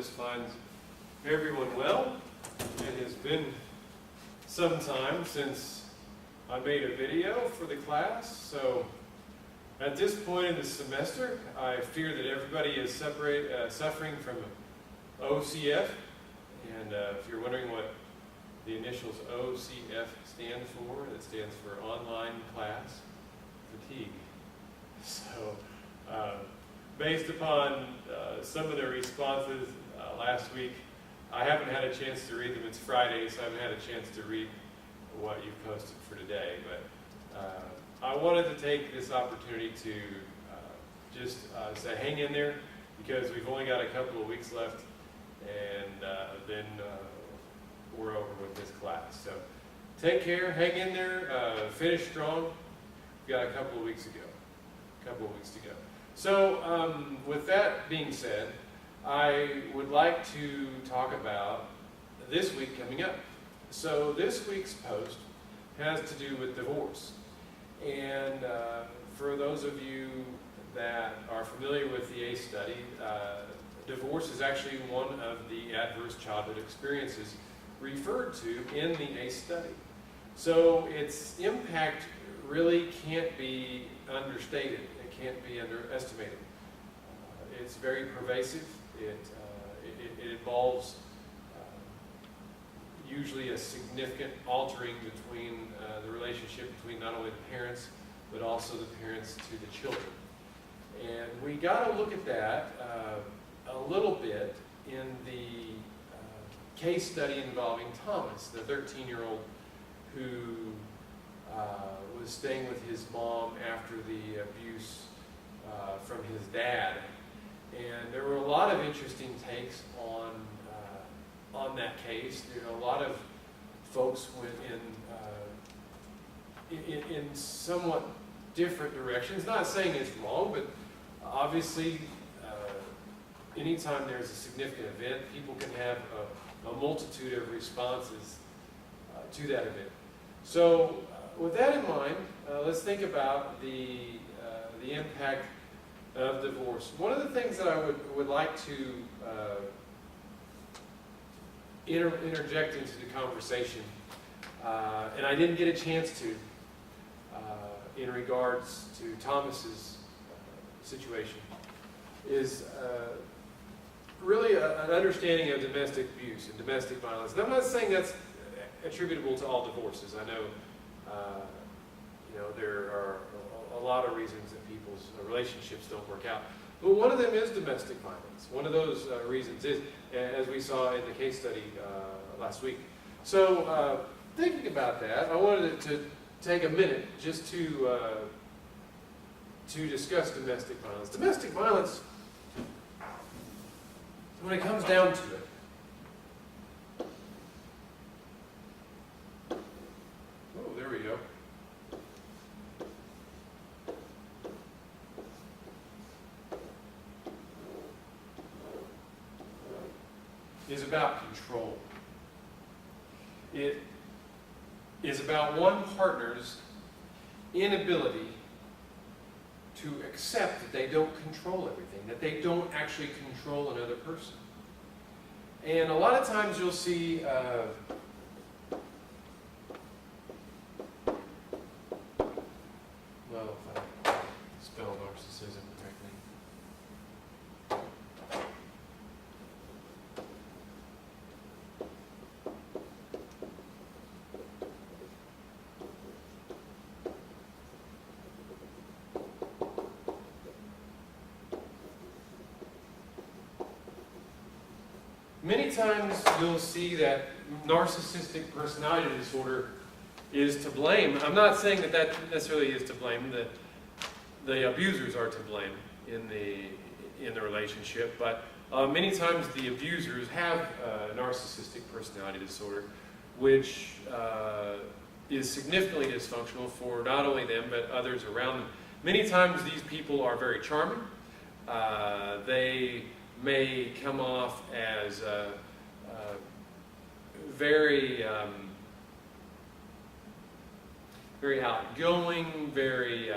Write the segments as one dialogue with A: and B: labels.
A: this finds everyone well. It has been some time since I made a video for the class, so at this point in the semester, I fear that everybody is suffering from OCF, and if you're wondering what the initials OCF stand for, it stands for online class fatigue. So, based upon some of the responses last week, I haven't had a chance to read them. It's Friday, so I haven't had a chance to read what you've posted for today. But I wanted to take this opportunity to just say hang in there, because we've only got a couple of weeks left, and then we're over with this class. So take care, hang in there, finish strong. We've got a couple of weeks to go. So with that being said, I would like to talk about this week coming up. So this week's post has to do with divorce. And for those of you that are familiar with the ACE study, divorce is actually one of the adverse childhood experiences referred to in the ACE study. So its impact really can't be understated. It can't be underestimated. It's very pervasive. It involves usually a significant altering between the relationship between not only the parents, but also the parents to the children. And we got to look at that a little bit in the case study involving Thomas, the 13-year-old who was staying with his mom after the abuse from his dad. And there were a lot of interesting takes on that case. There are a lot of folks went in somewhat different directions. Not saying it's wrong, but obviously anytime there's a significant event, people can have a multitude of responses to that event. So with that in mind, let's think about the impact of divorce. One of the things that I would like to interject into the conversation, and I didn't get a chance to, in regards to Thomas's situation, is really an understanding of domestic abuse and domestic violence. And I'm not saying that's attributable to all divorces. I know, there are a lot of reasons that people's relationships don't work out. But one of them is domestic violence. One of those reasons is, as we saw in the case study last week. So thinking about that, I wanted to take a minute just to discuss domestic violence. Domestic violence, when it comes down to it, oh, there we go. Is about control. It is about one partner's inability to accept that they don't control everything, that they don't actually control another person. And a lot of times you'll see well, if I spell narcissism correctly. Many times you'll see that narcissistic personality disorder is to blame. I'm not saying that necessarily is to blame, that the abusers are to blame in the relationship, but many times the abusers have narcissistic personality disorder, which is significantly dysfunctional for not only them but others around them. Many times these people are very charming. They may come off as very outgoing, very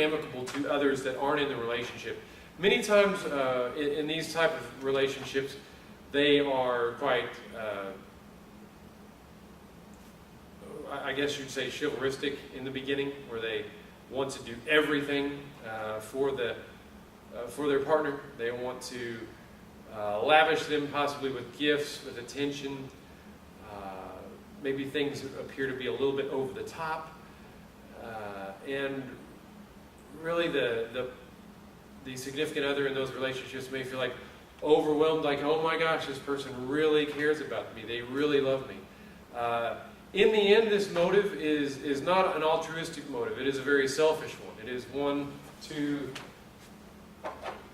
A: amicable to others that aren't in the relationship. many times in these type of relationships, they are quite, I guess you'd say, chivalristic in the beginning, where they want to do everything for their partner. They want to lavish them possibly with gifts, with attention. Maybe things appear to be a little bit over the top. And really the significant other in those relationships may feel like overwhelmed, like, oh my gosh, this person really cares about me. They really love me. In the end, this motive is not an altruistic motive. It is a very selfish one. It is one to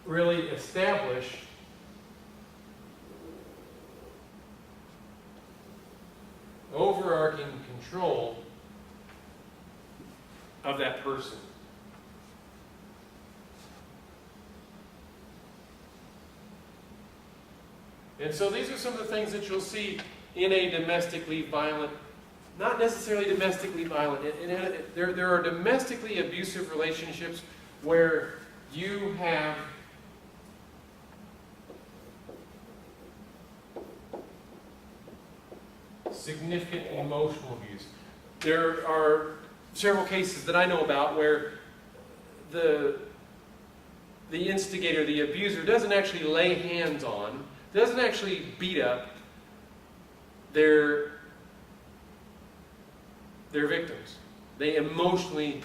A: really establish overarching control of that person. And so these are some of the things that you'll see in a domestically violent, not necessarily domestically violent. There are domestically abusive relationships where you have significant emotional abuse. There are several cases that I know about where the instigator, the abuser, doesn't actually lay hands on, doesn't actually beat up their victims. They emotionally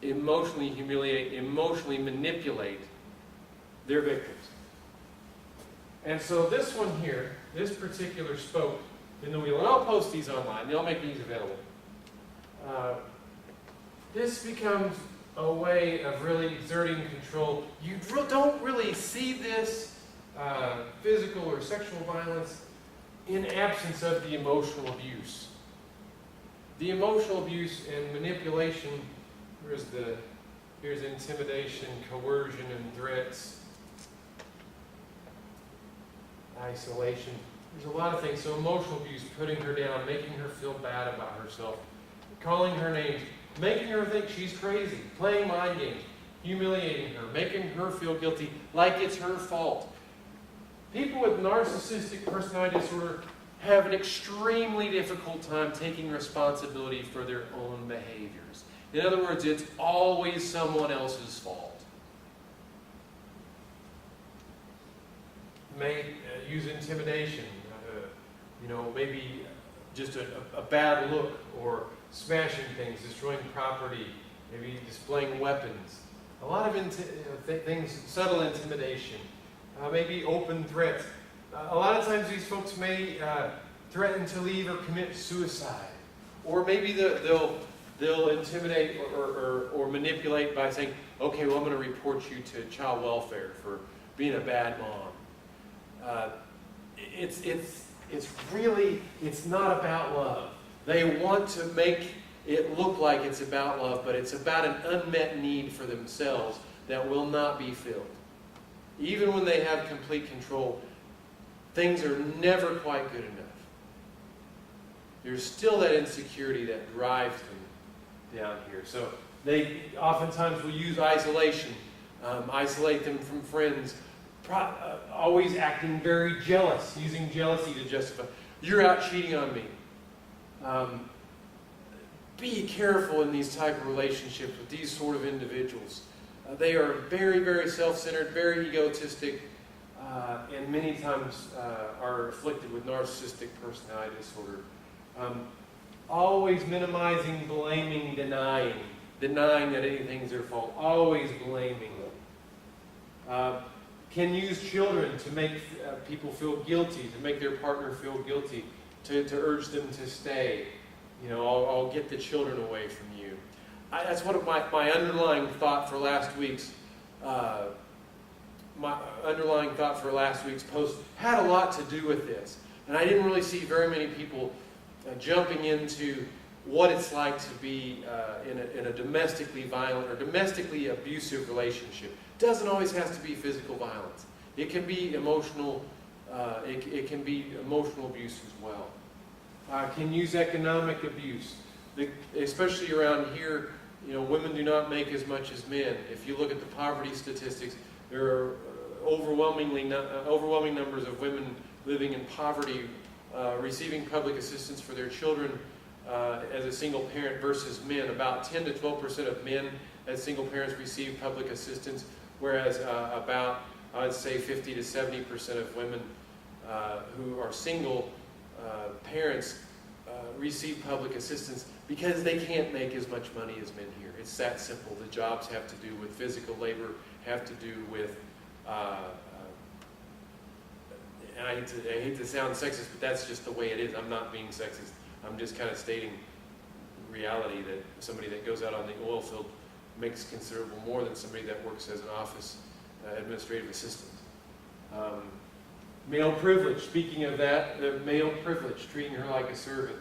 A: humiliate, emotionally manipulate their victims. And so this one here, this particular spoke in the wheel, and I'll post these online, I'll make these available. This becomes a way of really exerting control. You don't really see this physical or sexual violence in absence of the emotional abuse. The emotional abuse and manipulation, here's intimidation, coercion, and threats, isolation. There's a lot of things. So emotional abuse, putting her down, making her feel bad about herself, calling her names, making her think she's crazy, playing mind games, humiliating her, making her feel guilty like it's her fault. People with narcissistic personality disorder have an extremely difficult time taking responsibility for their own behaviors. In other words, it's always someone else's fault. May use intimidation, maybe just a bad look, or smashing things, destroying property, maybe displaying weapons. A lot of things, subtle intimidation, maybe open threats. A lot of times these folks may threaten to leave or commit suicide. Or maybe they'll intimidate or manipulate by saying, okay, well, I'm going to report you to child welfare for being a bad mom. It's not about love. They want to make it look like it's about love, but it's about an unmet need for themselves that will not be filled. Even when they have complete control, things are never quite good enough. There's still that insecurity that drives them down here. So they oftentimes will use isolation, isolate them from friends, always acting very jealous, using jealousy to justify, you're out cheating on me. Be careful in these type of relationships with these sort of individuals. They are very, very self-centered, very egotistic, and many times are afflicted with narcissistic personality disorder. Always minimizing, blaming, denying that anything's their fault. Always blaming. Can use children to make people feel guilty, to make their partner feel guilty, to urge them to stay. I'll get the children away from you. That's one of my underlying thought for last week's post had a lot to do with this. And I didn't really see very many people jumping into what it's like to be in a domestically violent or domestically abusive relationship. It doesn't always have to be physical violence. It can be emotional. It can be emotional abuse as well. Can use economic abuse, especially around here. Women do not make as much as men. If you look at the poverty statistics, There are overwhelming numbers of women living in poverty receiving public assistance for their children as a single parent versus men. About 10 to 12% of men as single parents receive public assistance, whereas about, I'd say, 50 to 70% of women who are single parents receive public assistance because they can't make as much money as men here. It's that simple. The jobs have to do with physical labor, have to do with, and I hate to sound sexist, but that's just the way it is. I'm not being sexist. I'm just kind of stating reality that somebody that goes out on the oil field makes considerable more than somebody that works as an office administrative assistant. Male privilege, speaking of that, the male privilege, treating her like a servant,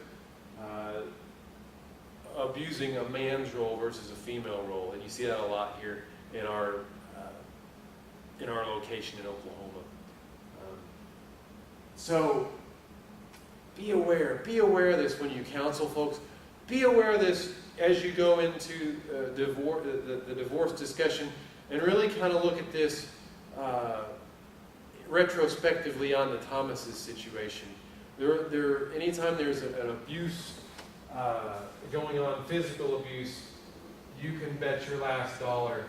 A: abusing a man's role versus a female role, and you see that a lot here in our location in Oklahoma. So be aware of this when you counsel folks. Be aware of this as you go into the divorce discussion, and really kind of look at this retrospectively on the Thomas's situation. Anytime there's an abuse going on, physical abuse, you can bet your last dollar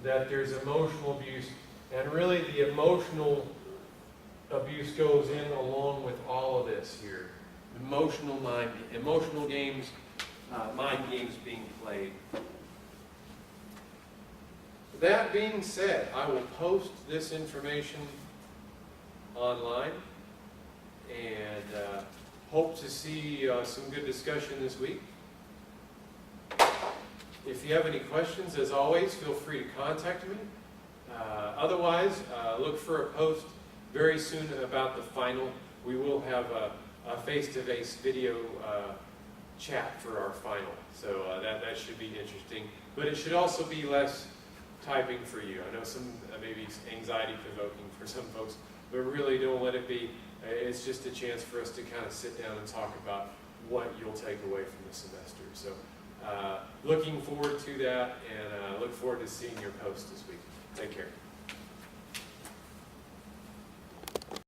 A: that there's emotional abuse, and really the emotional abuse goes in along with all of this here. Emotional games, mind games being played. That being said, I will post this information online and hope to see some good discussion this week. If you have any questions, as always, feel free to contact me. Otherwise, look for a post very soon about the final. We will have a face-to-face video chat for our final, so that should be interesting. But it should also be less typing for you. I know some maybe anxiety-provoking for some folks, but really don't let it be. It's just a chance for us to kind of sit down and talk about what you'll take away from the semester. So looking forward to that, and look forward to seeing your post this week. Take care.